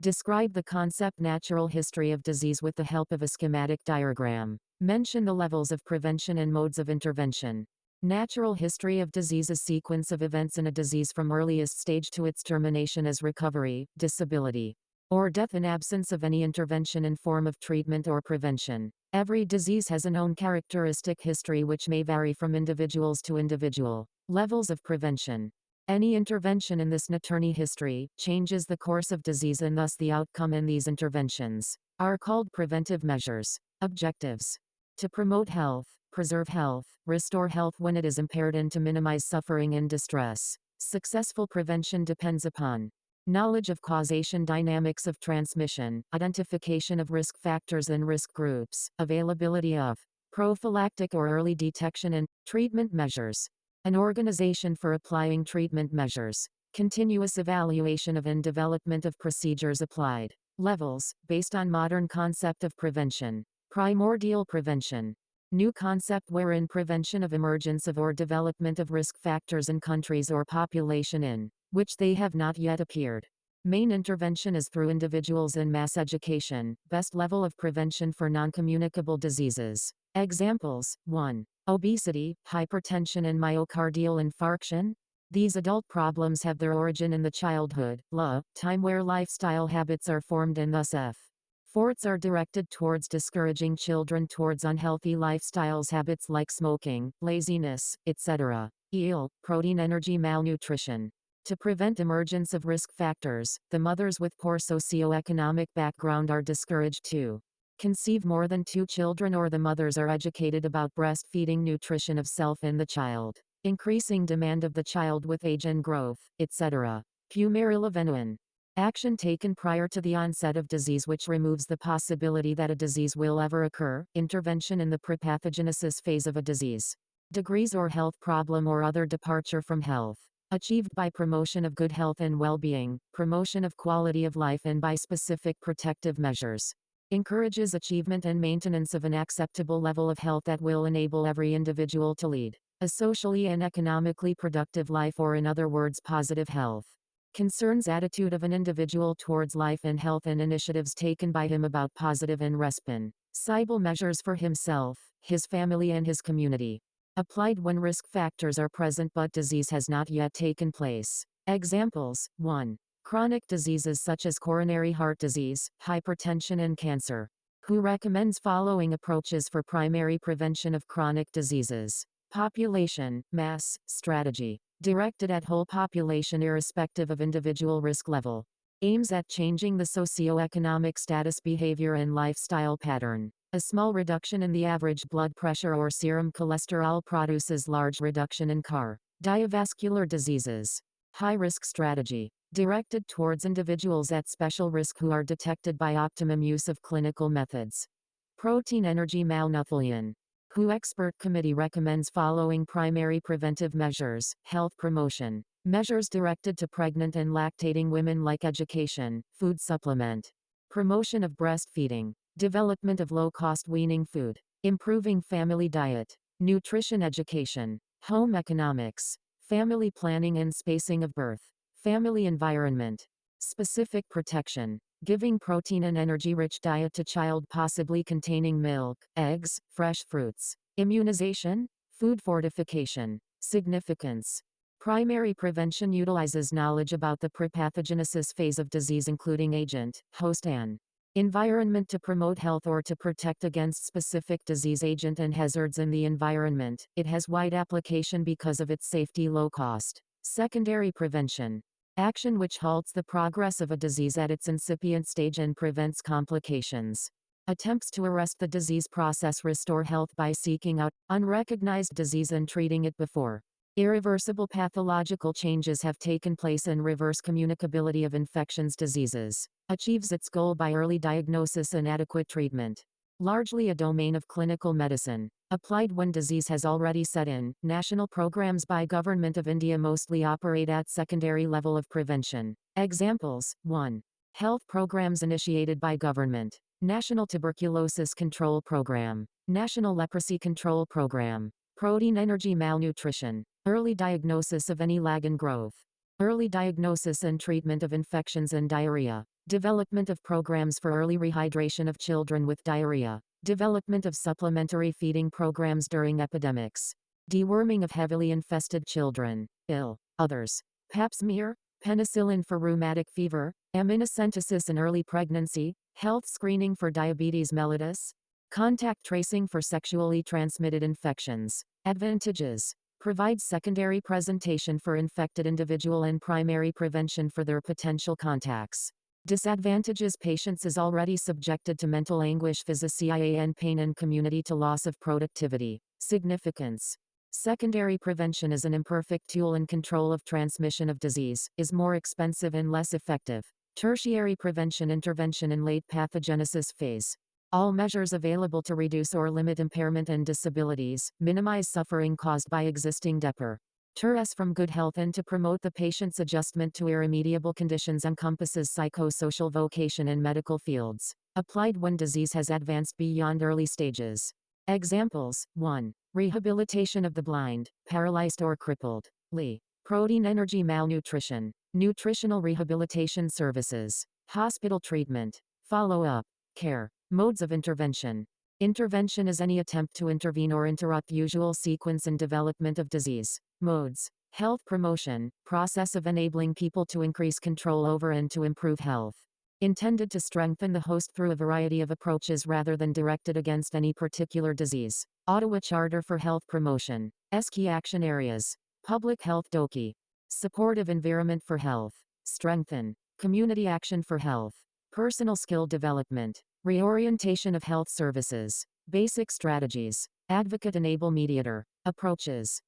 Describe the concept natural history of disease with the help of a schematic diagram. Mention the levels of prevention and modes of intervention. Natural history of disease is sequence of events in a disease from earliest stage to its termination as recovery, disability, or death in absence of any intervention in form of treatment or prevention. Every disease has a known characteristic history which may vary from individuals to individual. Levels of prevention. Any intervention in this Naterney history changes the course of disease, and thus the outcome in these interventions are called preventive measures. Objectives: to promote health, preserve health, restore health when it is impaired, and to minimize suffering and distress. Successful prevention depends upon knowledge of causation, dynamics of transmission, identification of risk factors and risk groups, availability of prophylactic or early detection and treatment measures, an organization for applying treatment measures, continuous evaluation of and development of procedures applied. Levels, based on modern concept of prevention. Primordial prevention. New concept wherein prevention of emergence of or development of risk factors in countries or population in which they have not yet appeared. Main intervention is through individuals and mass education. Best level of prevention for non-communicable diseases. Examples: 1. Obesity, hypertension and myocardial infarction. These adult problems have their origin in the childhood, time where lifestyle habits are formed, and thus efforts are directed towards discouraging children towards unhealthy lifestyles, habits like smoking, laziness, etc. Protein energy malnutrition. To prevent emergence of risk factors, the mothers with poor socioeconomic background are discouraged to conceive more than 2 children, or the mothers are educated about breastfeeding, nutrition of self and the child, increasing demand of the child with age and growth, etc. Fumarilivenuen. Action taken prior to the onset of disease which removes the possibility that a disease will ever occur. Intervention in the prepathogenesis phase of a disease, degrees or health problem or other departure from health. Achieved by promotion of good health and well-being, promotion of quality of life, and by specific protective measures. Encourages achievement and maintenance of an acceptable level of health that will enable every individual to lead a socially and economically productive life, or in other words, positive health. Concerns attitude of an individual towards life and health and initiatives taken by him about positive and responsible measures for himself, his family and his community. Applied when risk factors are present but disease has not yet taken place. Examples: 1. Chronic diseases such as coronary heart disease, hypertension and cancer. Who recommends following approaches for primary prevention of chronic diseases? Population, mass, strategy. Directed at whole population irrespective of individual risk level. Aims at changing the socioeconomic status, behavior and lifestyle pattern. A small reduction in the average blood pressure or serum cholesterol produces large reduction in cardiovascular diseases. High-risk strategy. Directed towards individuals at special risk who are detected by optimum use of clinical methods. Protein energy malnutrition. WHO expert committee recommends following primary preventive measures, health promotion. Measures directed to pregnant and lactating women like education, food supplement. Promotion of breastfeeding. Development of low-cost weaning food. Improving family diet. Nutrition education. Home economics. Family planning and spacing of birth. Family environment. Specific protection. Giving protein and energy-rich diet to child possibly containing milk, eggs, fresh fruits. Immunization. Food fortification. Significance. Primary prevention utilizes knowledge about the prepathogenesis phase of disease including agent, host and environment to promote health or to protect against specific disease agent and hazards in the environment. It has wide application because of its safety, low cost. Secondary prevention. Action which halts the progress of a disease at its incipient stage and prevents complications. Attempts to arrest the disease process restore health by seeking out unrecognized disease and treating it before irreversible pathological changes have taken place and reverse communicability of infections diseases. Achieves its goal by early diagnosis and adequate treatment. Largely a domain of clinical medicine. Applied when disease has already set in. National programs by Government of India mostly operate at secondary level of prevention. Examples: 1. Health programs initiated by government. National Tuberculosis Control Program. National Leprosy Control Program. Protein energy malnutrition. Early diagnosis of any lag in growth. Early diagnosis and treatment of infections and diarrhea. Development of programs for early rehydration of children with diarrhea. Development of supplementary feeding programs during epidemics. Deworming of heavily infested children. Others. Pap smear, penicillin for rheumatic fever, amniocentesis in early pregnancy, health screening for diabetes mellitus, contact tracing for sexually transmitted infections. Advantages. Provides secondary presentation for infected individual and primary prevention for their potential contacts. Disadvantages. Patients is already subjected to mental anguish, physician pain, and community to loss of productivity. Significance. Secondary prevention is an imperfect tool in control of transmission of disease, is more expensive and less effective. Tertiary prevention intervention in late pathogenesis phase. All measures available to reduce or limit impairment and disabilities, minimize suffering caused by existing DEPR. TERS from good health and to promote the patient's adjustment to irremediable conditions encompasses psychosocial vocation and medical fields. Applied when disease has advanced beyond early stages. Examples: 1. Rehabilitation of the blind, paralyzed or crippled. Protein energy malnutrition. Nutritional rehabilitation services. Hospital treatment. Follow-up. Care. Modes of intervention. Intervention is any attempt to intervene or interrupt usual sequence and development of disease. Modes. Health promotion, process of enabling people to increase control over and to improve health. Intended to strengthen the host through a variety of approaches rather than directed against any particular disease. Ottawa Charter for Health Promotion. Key action areas. Public health DOKI. Supportive environment for health. Strengthen. Community action for health. Personal skill development. Reorientation of health services. Basic strategies. Advocate enable mediator. Approaches.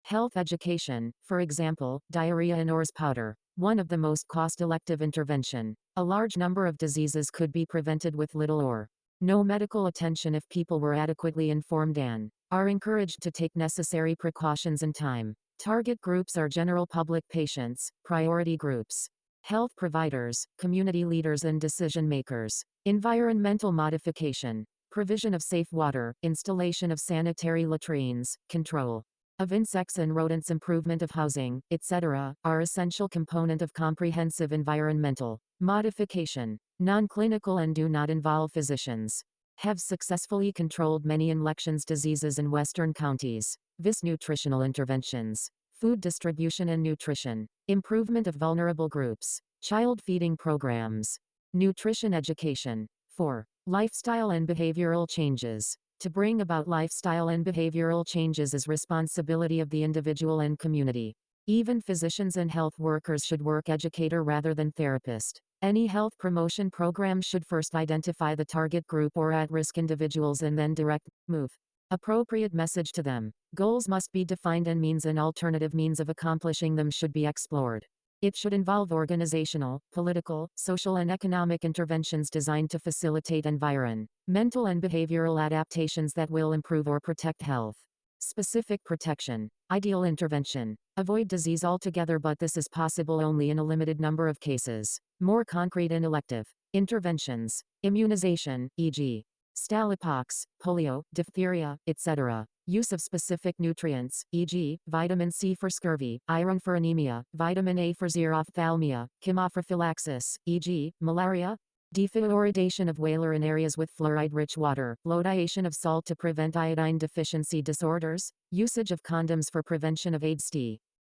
Health education, for example, diarrhea and ORS powder. One of the most cost-effective intervention. A large number of diseases could be prevented with little or no medical attention if people were adequately informed and are encouraged to take necessary precautions in time. Target groups are general public patients, priority groups, health providers, community leaders and decision makers. Environmental modification, provision of safe water, installation of sanitary latrines, control of insects and rodents, improvement of housing, etc., are essential component of comprehensive environmental modification. Non-clinical and do not involve physicians. Have successfully controlled many infectious diseases in western counties. Vis nutritional interventions. Food distribution and nutrition. Improvement of vulnerable groups. Child feeding programs. Nutrition education. 4. Lifestyle and behavioral changes. To bring about lifestyle and behavioral changes is responsibility of the individual and community. Even physicians and health workers should work educator rather than therapist. Any health promotion program should first identify the target group or at-risk individuals and then direct, appropriate message to them. Goals must be defined and means and alternative means of accomplishing them should be explored. It should involve organizational, political, social and economic interventions designed to facilitate mental and behavioral adaptations that will improve or protect health. Specific protection. Ideal intervention. Avoid disease altogether, but this is possible only in a limited number of cases. More concrete and elective interventions. Immunization, e.g. Stallpox, polio, diphtheria, etc. Use of specific nutrients, e.g., vitamin C for scurvy, iron for anemia, vitamin A for xerophthalmia, chemoprophylaxis, e.g., malaria. Defluoridation of Whaler in areas with fluoride-rich water, fluoridation of salt to prevent iodine deficiency disorders, usage of condoms for prevention of AIDS.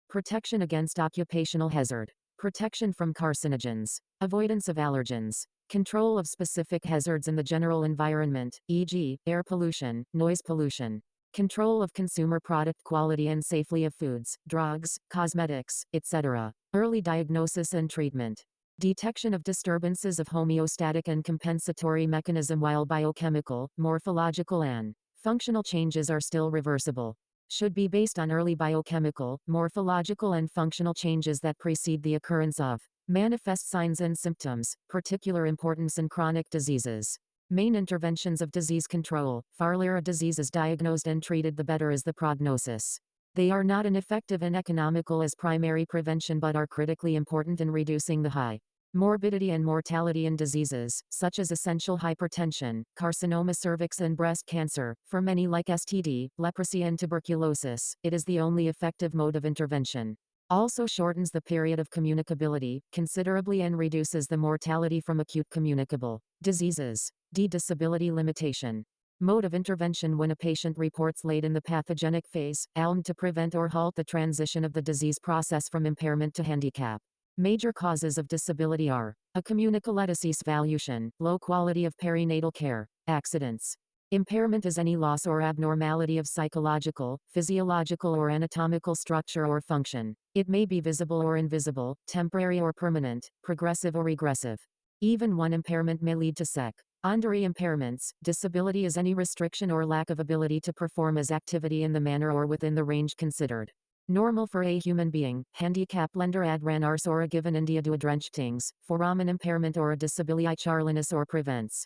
Protection against occupational hazard. Protection from carcinogens. Avoidance of allergens. Control of specific hazards in the general environment, e.g., air pollution, noise pollution. Control of consumer product quality and safety of foods, drugs, cosmetics, etc. Early diagnosis and treatment. Detection of disturbances of homeostatic and compensatory mechanism while biochemical, morphological and functional changes are still reversible. Should be based on early biochemical, morphological and functional changes that precede the occurrence of manifest signs and symptoms, particular importance in chronic diseases. Main interventions of disease control. Far earlier a disease is diagnosed and treated, the better is the prognosis. They are not ineffective and economical as primary prevention but are critically important in reducing the high morbidity and mortality in diseases, such as essential hypertension, carcinoma cervix and breast cancer. For many like STD, leprosy and tuberculosis, it is the only effective mode of intervention. Also shortens the period of communicability considerably and reduces the mortality from acute communicable diseases. D. Disability limitation. Mode of intervention when a patient reports late in the pathogenic phase, ALM to prevent or halt the transition of the disease process from impairment to handicap. Major causes of disability are a communicable valuation, low quality of perinatal care, accidents. Impairment is any loss or abnormality of psychological, physiological or anatomical structure or function. It may be visible or invisible, temporary or permanent, progressive or regressive. Even one impairment may lead to secondary impairments. Disability is any restriction or lack of ability to perform as activity in the manner or within the range considered normal for a human being. Handicap lender adranars or a given individuadrenchtings, foramen impairment or a disability charliness or prevents.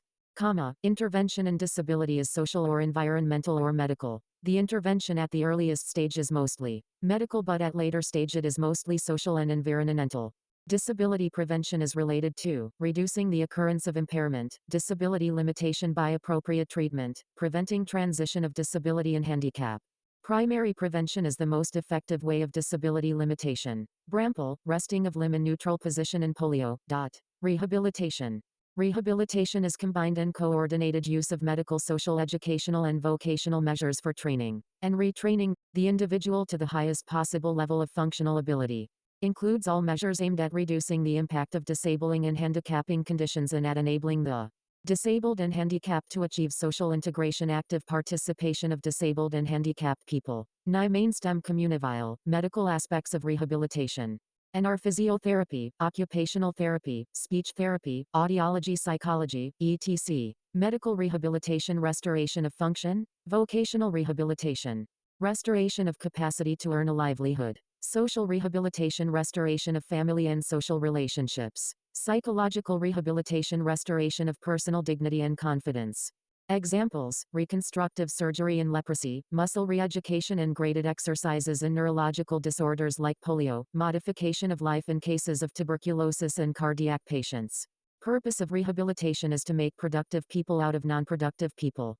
Intervention in disability is social or environmental or medical. The intervention at the earliest stage is mostly medical, but at later stage it is mostly social and environmental. Disability prevention is related to reducing the occurrence of impairment, disability limitation by appropriate treatment, preventing transition of disability and handicap. Primary prevention is the most effective way of disability limitation. Brample, resting of limb in neutral position in polio. Rehabilitation. Rehabilitation is combined and coordinated use of medical, social, educational, and vocational measures for training and retraining the individual to the highest possible level of functional ability. Includes all measures aimed at reducing the impact of disabling and handicapping conditions and at enabling the disabled and handicapped to achieve social integration, active participation of disabled and handicapped people. Main stem communivile, medical aspects of rehabilitation. And are physiotherapy, occupational therapy, speech therapy, audiology, psychology, etc. Medical rehabilitation, restoration of function, vocational rehabilitation, restoration of capacity to earn a livelihood, social rehabilitation, restoration of family and social relationships, psychological rehabilitation, restoration of personal dignity and confidence. Examples: reconstructive surgery in leprosy, muscle re-education and graded exercises in neurological disorders like polio, modification of life in cases of tuberculosis and cardiac patients. Purpose of rehabilitation is to make productive people out of non-productive people.